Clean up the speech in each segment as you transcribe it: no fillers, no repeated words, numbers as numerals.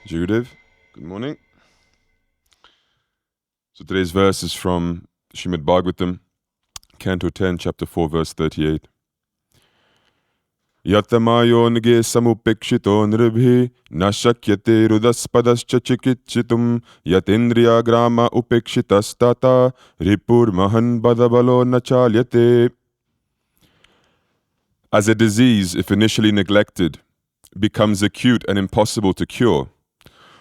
Gurudev, good morning. So today's verse is from Srimad Bhagavatam, Canto 10, Chapter 4, verse 38. Yatamayo nge samupekshito nribhi na shakyate rudaspadascha chikitchitum yatendriya grama upekshitastata ripur mahan badabalo nachalyate. As a disease, if initially neglected, becomes acute and impossible to cure,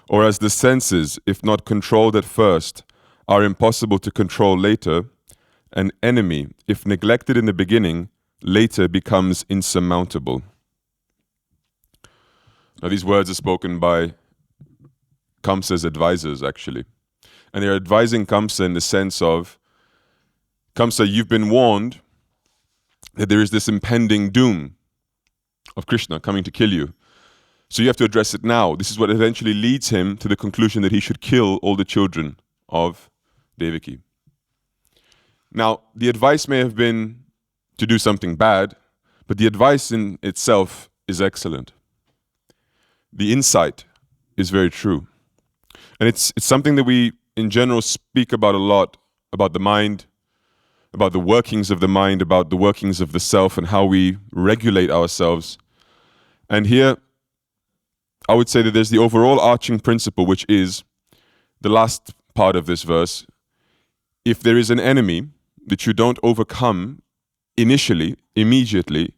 or as the senses, if not controlled at first, are impossible to control later, an enemy, if neglected in the beginning, later becomes insurmountable. Now these words are spoken by Kamsa's advisors, actually. And they're advising Kamsa in the sense of, Kamsa, you've been warned that there is this impending doom of Krishna coming to kill you. So you have to address it now. This is what eventually leads him to the conclusion that he should kill all the children of Devaki. Now, the advice may have been to do something bad, but the advice in itself is excellent. The insight is very true. And it's something that we, in general, speak about a lot, about the mind, about the workings of the mind, about the workings of the self, and how we regulate ourselves. And here, I would say that there's the overall arching principle, which is the last part of this verse. If there is an enemy that you don't overcome initially, immediately,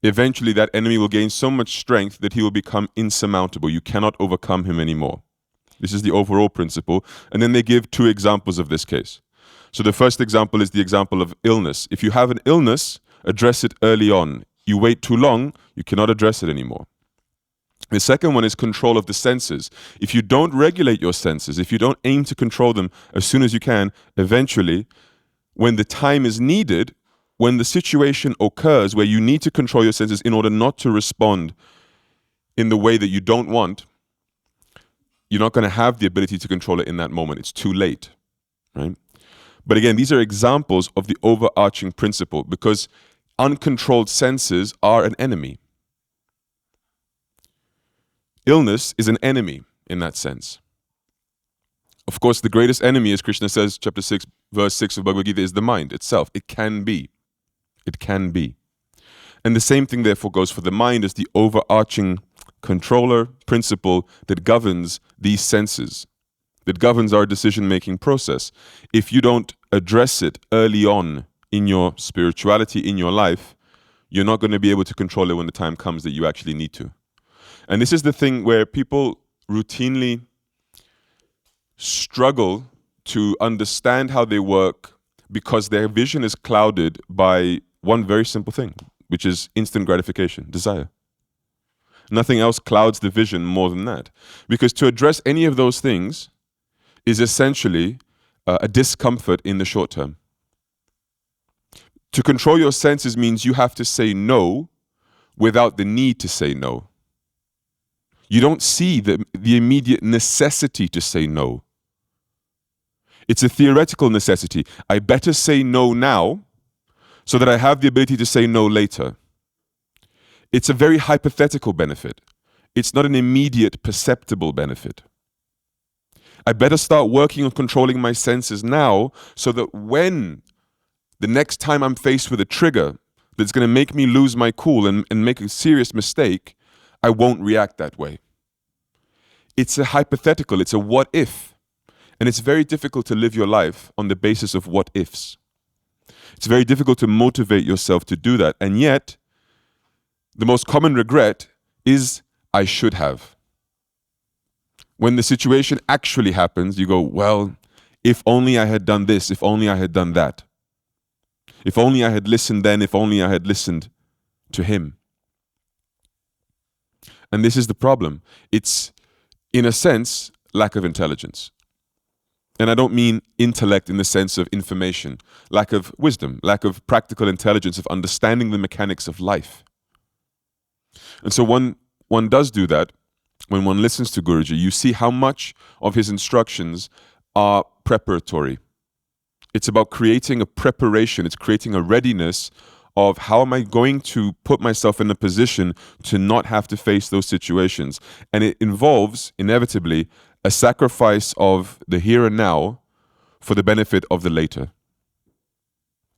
eventually that enemy will gain so much strength that he will become insurmountable. You cannot overcome him anymore. This is the overall principle. And then they give two examples of this case. So the first example is the example of illness. If you have an illness, address it early on. You wait too long, you cannot address it anymore. The second one is control of the senses. If you don't regulate your senses, if you don't aim to control them as soon as you can, eventually, when the time is needed, when the situation occurs where you need to control your senses in order not to respond in the way that you don't want, you're not going to have the ability to control it in that moment. It's too late, right? But again, these are examples of the overarching principle because uncontrolled senses are an enemy. Illness is an enemy in that sense. Of course, the greatest enemy, as Krishna says, chapter 6, verse 6 of Bhagavad Gita, is the mind itself. It can be. It can be. And the same thing, therefore, goes for the mind as the overarching controller principle that governs these senses, that governs our decision-making process. If you don't address it early on in your spirituality, in your life, you're not going to be able to control it when the time comes that you actually need to. And this is the thing where people routinely struggle to understand how they work because their vision is clouded by one very simple thing, which is instant gratification, desire. Nothing else clouds the vision more than that. Because to address any of those things is essentially a discomfort in the short term. To control your senses means you have to say no without the need to say no. You don't see the immediate necessity to say no. It's a theoretical necessity. I better say no now so that I have the ability to say no later. It's a very hypothetical benefit. It's not an immediate perceptible benefit. I better start working on controlling my senses now so that when the next time I'm faced with a trigger that's going to make me lose my cool and make a serious mistake, I won't react that way. It's a hypothetical, it's a what if. And it's very difficult to live your life on the basis of what ifs. It's very difficult to motivate yourself to do that. And yet, the most common regret is, I should have. When the situation actually happens, you go, well, if only I had done this, if only I had done that. If only I had listened then, if only I had listened to him. And this is the problem. It's, in a sense, lack of intelligence. And I don't mean intellect in the sense of information, lack of wisdom, lack of practical intelligence of understanding the mechanics of life. And so one does do that when one listens to Guruji. You see how much of his instructions are preparatory. It's about creating a preparation, it's creating a readiness of how am I going to put myself in a position to not have to face those situations. And it involves, inevitably, a sacrifice of the here and now for the benefit of the later.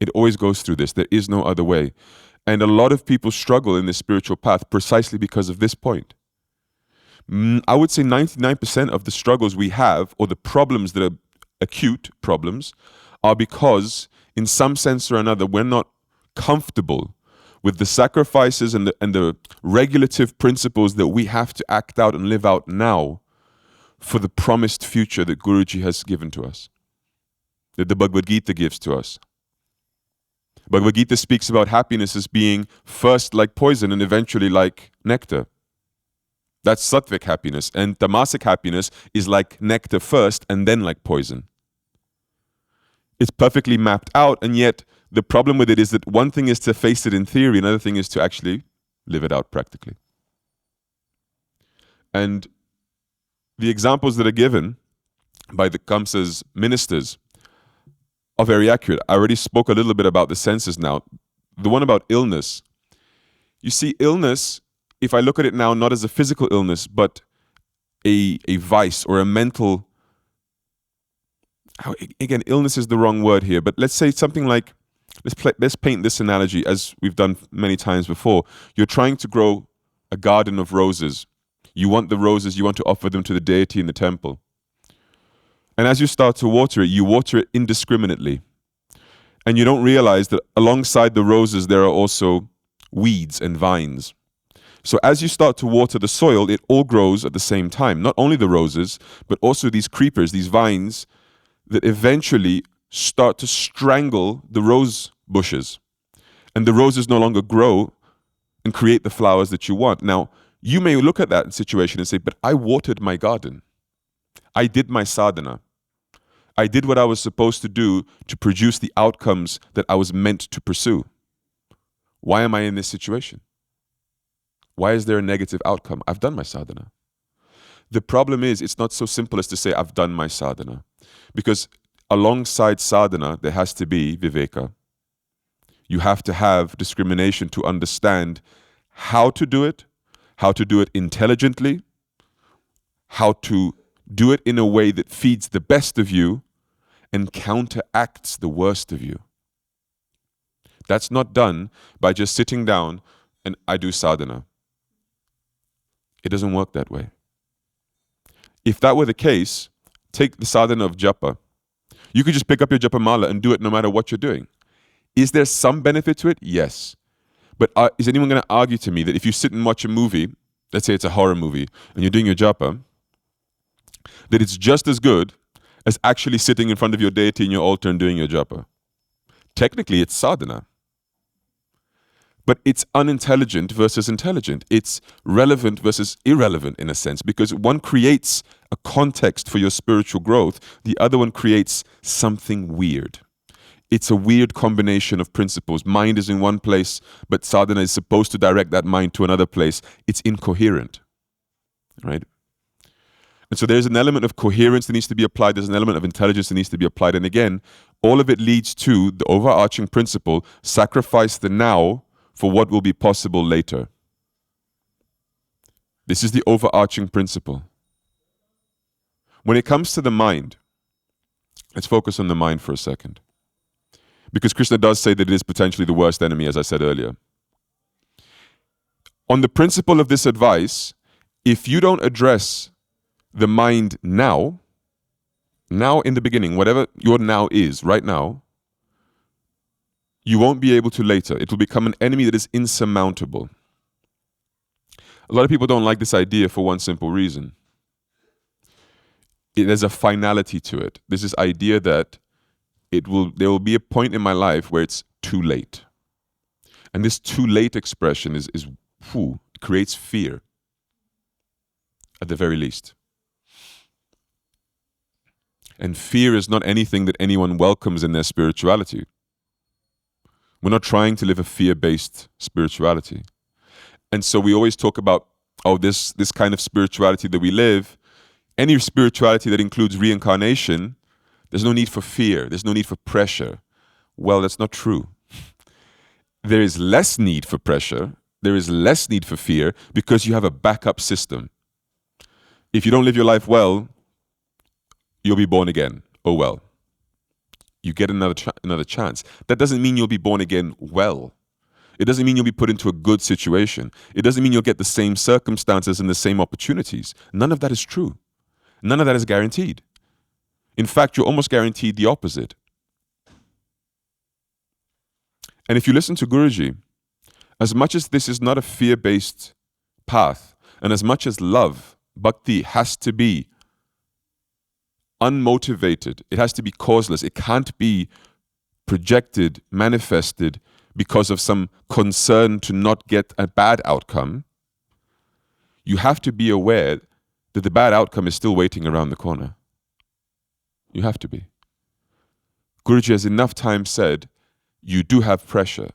It always goes through this. There is no other way. And a lot of people struggle in this spiritual path precisely because of this point. I would say 99% of the struggles we have, or the problems that are acute problems, are because in some sense or another we're not comfortable with the sacrifices and the regulative principles that we have to act out and live out now for the promised future that Guruji has given to us, that the Bhagavad Gita gives to us. Bhagavad Gita speaks about happiness as being first like poison and eventually like nectar. That's sattvic happiness. And tamasic happiness is like nectar first and then like poison. It's perfectly mapped out, and yet the problem with it is that one thing is to face it in theory, another thing is to actually live it out practically. And the examples that are given by the Kamsa's ministers are very accurate. I already spoke a little bit about the senses now. The one about illness. You see, illness, if I look at it now not as a physical illness, but a vice or a mental, again, illness is the wrong word here, but let's say something like, let's paint this analogy as we've done many times before. You're trying to grow a garden of roses. You want the roses, you want to offer them to the deity in the temple. And as you start to water it, you water it indiscriminately. And you don't realize that alongside the roses, there are also weeds and vines. So as you start to water the soil, it all grows at the same time. Not only the roses, but also these creepers, these vines that eventually start to strangle the rose bushes. And the roses no longer grow and create the flowers that you want. Now, you may look at that situation and say, but I watered my garden. I did my sadhana. I did what I was supposed to do to produce the outcomes that I was meant to pursue. Why am I in this situation? Why is there a negative outcome? I've done my sadhana. The problem is, it's not so simple as to say, I've done my sadhana. Because alongside sadhana, there has to be viveka. You have to have discrimination to understand how to do it intelligently, how to do it in a way that feeds the best of you and counteracts the worst of you. That's not done by just sitting down and I do sadhana. It doesn't work that way. If that were the case, take the sadhana of japa. You could just pick up your japa mala and do it no matter what you're doing. Is there some benefit to it? Yes. But is anyone going to argue to me that if you sit and watch a movie, let's say it's a horror movie, and you're doing your japa, that it's just as good as actually sitting in front of your deity in your altar and doing your japa? Technically, it's sadhana. But it's unintelligent versus intelligent. It's relevant versus irrelevant in a sense, because one creates a context for your spiritual growth. The other one creates something weird. It's a weird combination of principles. Mind is in one place, but sadhana is supposed to direct that mind to another place. It's incoherent, right? And so there's an element of coherence that needs to be applied. There's an element of intelligence that needs to be applied. And again, all of it leads to the overarching principle: sacrifice the now for what will be possible later. This is the overarching principle. When it comes to the mind, let's focus on the mind for a second. Because Krishna does say that it is potentially the worst enemy, as I said earlier. On the principle of this advice, if you don't address the mind now in the beginning, whatever your now is right now, you won't be able to later. It will become an enemy that is insurmountable. A lot of people don't like this idea for one simple reason. There's a finality to it. There's this idea that there will be a point in my life where it's too late. And this too late expression it creates fear, at the very least. And fear is not anything that anyone welcomes in their spirituality. We're not trying to live a fear-based spirituality. And so we always talk about, this kind of spirituality that we live, any spirituality that includes reincarnation, there's no need for fear. There's no need for pressure. Well, that's not true. there is less need for pressure, there is less need for fear, because you have a backup system. If you don't live your life well, you'll be born again. Oh well. You get another chance. That doesn't mean you'll be born again well. It doesn't mean you'll be put into a good situation. It doesn't mean you'll get the same circumstances and the same opportunities. None of that is true. None of that is guaranteed. In fact, you're almost guaranteed the opposite. And if you listen to Guruji, as much as this is not a fear-based path, and as much as love, bhakti, has to be unmotivated, it has to be causeless, it can't be projected, manifested because of some concern to not get a bad outcome, you have to be aware that the bad outcome is still waiting around the corner. You have to be. Guruji has enough times said, you do have pressure.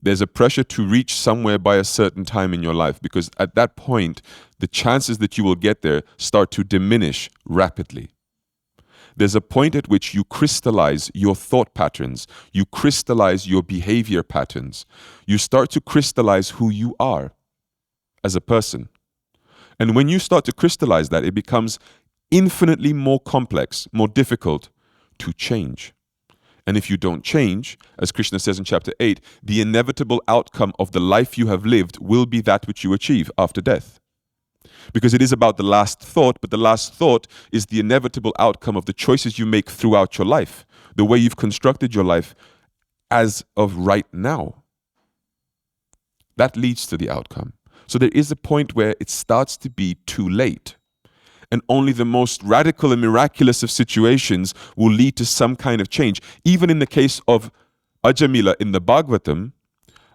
There's a pressure to reach somewhere by a certain time in your life, because at that point, the chances that you will get there start to diminish rapidly. There's a point at which you crystallize your thought patterns, you crystallize your behavior patterns, you start to crystallize who you are as a person. And when you start to crystallize that, it becomes infinitely more complex, more difficult to change. And if you don't change, as Krishna says in chapter 8, the inevitable outcome of the life you have lived will be that which you achieve after death. Because it is about the last thought, but the last thought is the inevitable outcome of the choices you make throughout your life, the way you've constructed your life as of right now. That leads to the outcome. So there is a point where it starts to be too late. And only the most radical and miraculous of situations will lead to some kind of change. Even in the case of Ajamila in the Bhagavatam,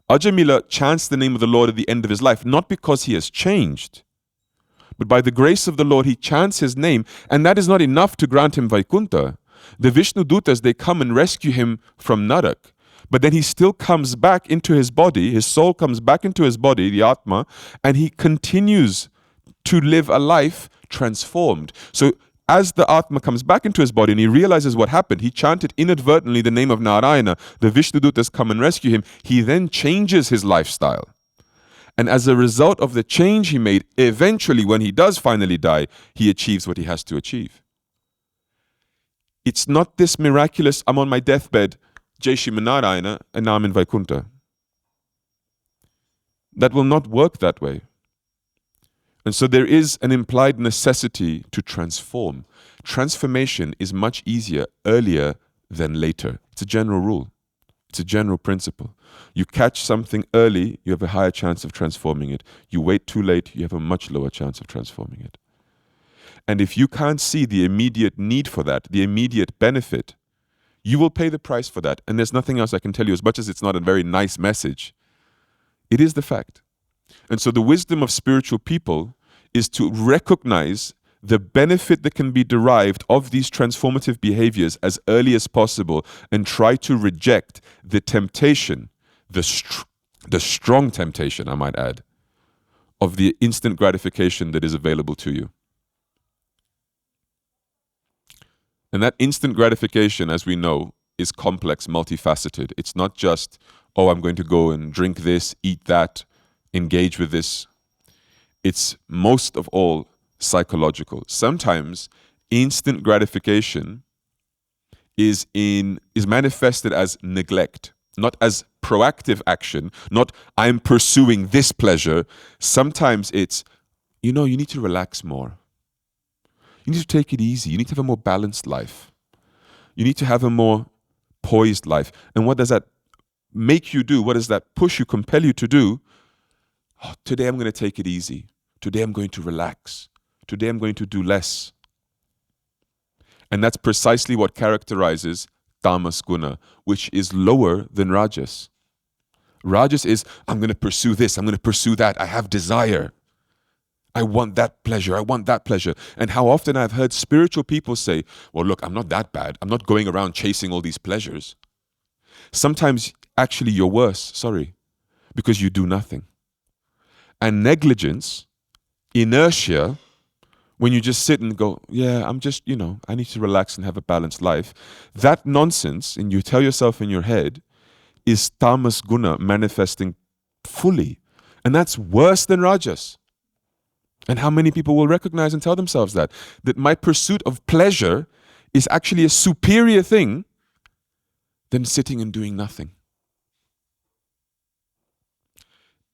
Ajamila chants the name of the Lord at the end of his life, not because he has changed, but by the grace of the Lord, he chants his name, and that is not enough to grant him Vaikuntha. The Vishnu Dutas, they come and rescue him from Narak, but then he still comes back into his body, his soul comes back into his body, the Atma, and he continues to live a life transformed. So as the Atma comes back into his body and he realizes what happened, he chanted inadvertently the name of Narayana, the Vishnu Dutas come and rescue him, he then changes his lifestyle. And as a result of the change he made, eventually when he does finally die, he achieves what he has to achieve. It's not this miraculous, I'm on my deathbed, Jai Shri Narayana, and now I'm in Vaikuntha. That will not work that way. And so there is an implied necessity to transform. Transformation is much easier earlier than later. It's a general rule. It's a general principle. You catch something early, you have a higher chance of transforming it. You wait too late, you have a much lower chance of transforming it. And if you can't see the immediate need for that, the immediate benefit, you will pay the price for that. And there's nothing else I can tell you, as much as it's not a very nice message. It is the fact. And so the wisdom of spiritual people is to recognize the benefit that can be derived of these transformative behaviors as early as possible and try to reject the temptation, the strong temptation, I might add, of the instant gratification that is available to you. And that instant gratification, as we know, is complex, multifaceted. It's not just, oh, I'm going to go and drink this, eat that, engage with this. It's most of all psychological. Sometimes instant gratification is manifested as neglect, not as proactive action, not I'm pursuing this pleasure. Sometimes it's, you need to relax more. You need to take it easy. You need to have a more balanced life. You need to have a more poised life. And what does that make you do? What does that push you, compel you to do? Oh, today I'm going to take it easy. Today I'm going to relax. Today I'm going to do less. And that's precisely what characterizes tamas guna, which is lower than rajas. Rajas is, I'm going to pursue this, I'm going to pursue that, I have desire. I want that pleasure, I want that pleasure. And how often I've heard spiritual people say, well, look, I'm not that bad. I'm not going around chasing all these pleasures. Sometimes, actually, you're worse, because you do nothing. And negligence, inertia, when you just sit and go, yeah, I'm just, I need to relax and have a balanced life. That nonsense, and you tell yourself in your head, is tamas guna manifesting fully. And that's worse than rajas. And how many people will recognize and tell themselves that my pursuit of pleasure is actually a superior thing than sitting and doing nothing.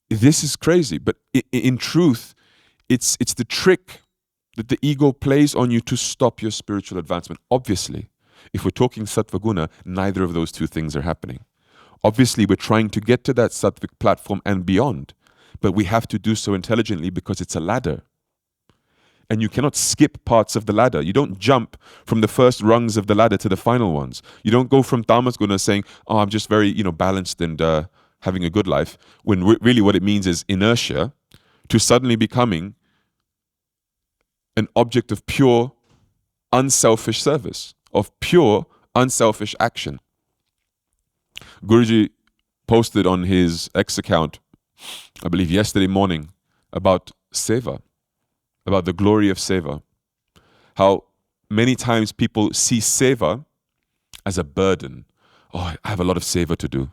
This is crazy, but in truth, it's the trick that the ego plays on you to stop your spiritual advancement. Obviously, if we're talking sattva guna, neither of those two things are happening. Obviously, we're trying to get to that sattvic platform and beyond, but we have to do so intelligently because it's a ladder. And you cannot skip parts of the ladder. You don't jump from the first rungs of the ladder to the final ones. You don't go from tamas guna saying, oh, I'm just very balanced and having a good life, when really what it means is inertia, to suddenly becoming an object of pure, unselfish service, of pure, unselfish action. Guruji posted on his X account, I believe yesterday morning, about seva, about the glory of seva. How many times people see seva as a burden. Oh, I have a lot of seva to do.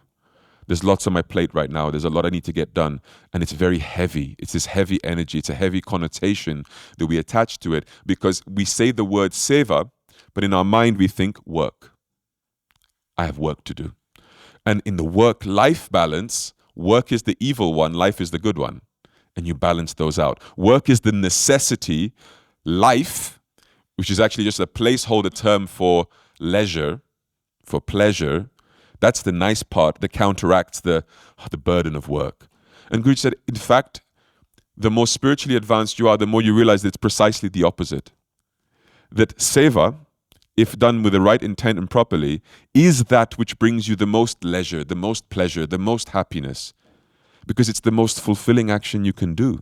There's lots on my plate right now. There's a lot I need to get done. And it's very heavy. It's this heavy energy. It's a heavy connotation that we attach to it because we say the word seva, but in our mind we think work. I have work to do. And in the work-life balance, work is the evil one, life is the good one. And you balance those out. Work is the necessity. Life, which is actually just a placeholder term for leisure, for pleasure, that's the nice part that counteracts the burden of work. And Guruji said, in fact, the more spiritually advanced you are, the more you realize that it's precisely the opposite. That seva, if done with the right intent and properly, is that which brings you the most leisure, the most pleasure, the most happiness. Because it's the most fulfilling action you can do.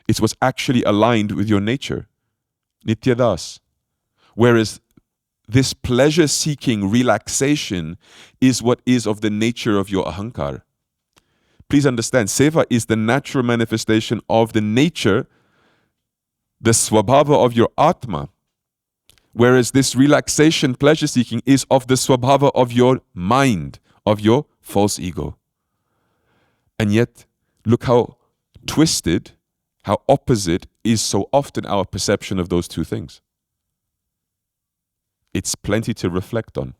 It's what's actually aligned with your nature. Nityadas. Whereas this pleasure-seeking relaxation is what is of the nature of your ahankar. Please understand, seva is the natural manifestation of the nature, the swabhava of your atma. Whereas this relaxation, pleasure-seeking is of the swabhava of your mind, of your false ego. And yet, look how twisted, how opposite is so often our perception of those two things. It's plenty to reflect on.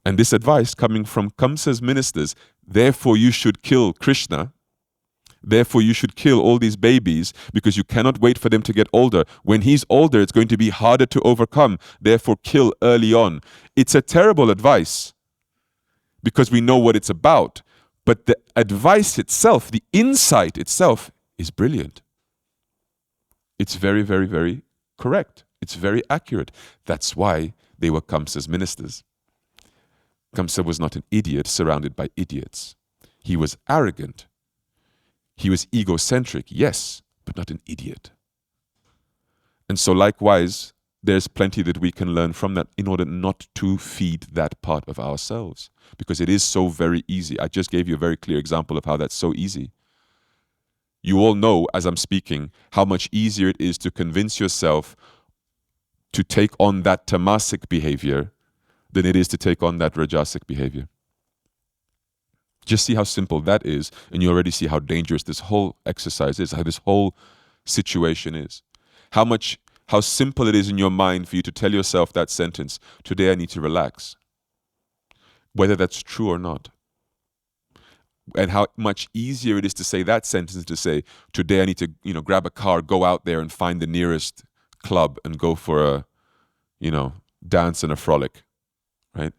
And this advice coming from Kamsa's ministers, therefore you should kill Krishna, therefore you should kill all these babies because you cannot wait for them to get older. When he's older, it's going to be harder to overcome, therefore kill early on. It's a terrible advice because we know what it's about. But the advice itself, the insight itself is brilliant. It's very, very, very correct. It's very accurate. That's why they were Kamsa's ministers. Kamsa was not an idiot surrounded by idiots. He was arrogant. He was egocentric, yes, but not an idiot. And so likewise, there's plenty that we can learn from that in order not to feed that part of ourselves. Because it is so very easy. I just gave you a very clear example of how that's so easy. You all know, as I'm speaking, how much easier it is to convince yourself to take on that tamasic behavior than it is to take on that rajasic behavior. Just see how simple that is, and you already see how dangerous this whole exercise is, how this whole situation is. How simple it is in your mind for you to tell yourself that sentence, today I need to relax. Whether that's true or not. And how much easier it is to say that sentence to say, today I need to, grab a car, go out there and find the nearest club and go for a, dance and a frolic, right?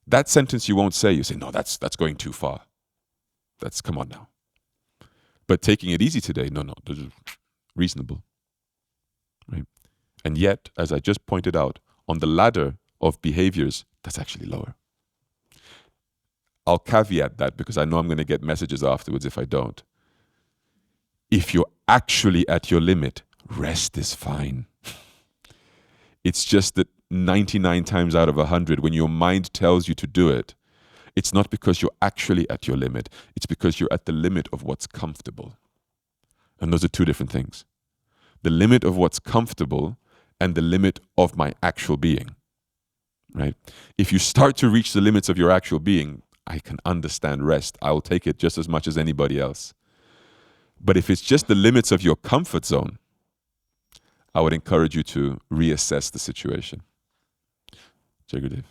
That sentence you won't say. You say, no, that's going too far. Come on now. But taking it easy today, no, this is reasonable, right? And yet, as I just pointed out, on the ladder of behaviors, that's actually lower. I'll caveat that because I know I'm going to get messages afterwards if I don't. If you're actually at your limit, rest is fine. It's just that 99 times out of 100, when your mind tells you to do it, it's not because you're actually at your limit. It's because you're at the limit of what's comfortable. And those are two different things. The limit of what's comfortable and the limit of my actual being. Right? If you start to reach the limits of your actual being, I can understand rest. I will take it just as much as anybody else. But if it's just the limits of your comfort zone, I would encourage you to reassess the situation. Jai Gurudev.